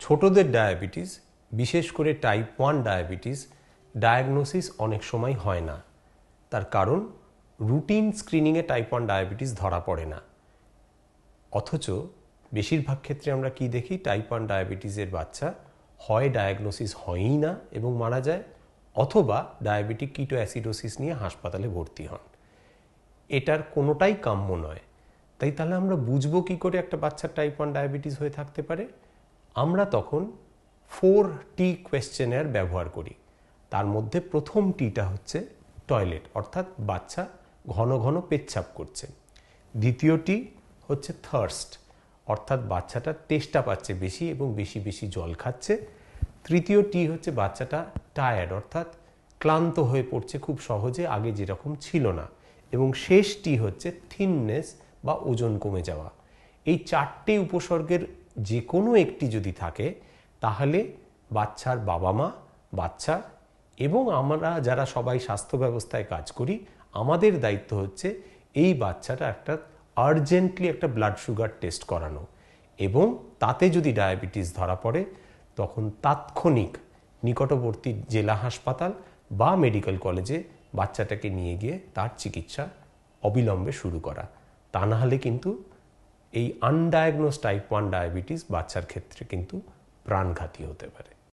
ছোটদের ডায়াবেটিস, বিশেষ করে টাইপ 1 ডায়াবেটিস ডায়াগনোসিস অনেক সময় হয় না। তার কারণ রুটিন স্ক্রিনিংয়ে টাইপ 1 ডায়াবেটিস ধরা পড়ে না। অথচ বেশিরভাগ ক্ষেত্রে আমরা কি দেখি, টাইপ 1 ডায়াবেটিসের বাচ্চা হয় ডায়াগনোসিস হয়ই না এবং মারা যায়, অথবা ডায়াবেটিক কিটোঅ্যাসিডোসিস নিয়ে হাসপাতালে ভর্তি হন। এটার কোনোটাই কাম্য নয়। তাহলে আমরা বুঝবো কি করে একটা বাচ্চার টাইপ 1 ডায়াবেটিস হয়ে থাকতে পারে? আমরা তখন 4T কোয়েশ্চেনার ব্যবহার করি। তার মধ্যে প্রথম টিটা হচ্ছে টয়লেট, অর্থাৎ বাচ্চা ঘন ঘন পেচ্ছাপ করছে। দ্বিতীয় টি হচ্ছে থার্স্ট, অর্থাৎ বাচ্চাটা তেষ্টা পাচ্ছে বেশি এবং বেশি বেশি জল খাচ্ছে। তৃতীয় টি হচ্ছে বাচ্চাটা টায়ার্ড, অর্থাৎ ক্লান্ত হয়ে পড়ছে খুব সহজে, আগে যেরকম ছিল না। এবং শেষ টি হচ্ছে থিননেস বা ওজন কমে যাওয়া। এই 4টে উপসর্গের যে কোনো একটি যদি থাকে তাহলে বাচ্চার বাবা মা, বাচ্চা এবং আমরা যারা সবাই স্বাস্থ্য ব্যবস্থায় কাজ করি, আমাদের দায়িত্ব হচ্ছে এই বাচ্চাটা একটা আর্জেন্টলি একটা ব্লাড সুগার টেস্ট করানো, এবং তাতে যদি ডায়াবেটিস ধরা পড়ে তখন তাৎক্ষণিক নিকটবর্তী জেলা হাসপাতাল বা মেডিকেল কলেজে বাচ্চাটাকে নিয়ে গিয়ে তার চিকিৎসা অবিলম্বে শুরু করা। তা না হলে কিন্তু এই আনডায়াগনোজ টাইপ 1 ডায়াবেটিস বাচ্চার ক্ষেত্রে কিন্তু প্রাণঘাতী হতে পারে।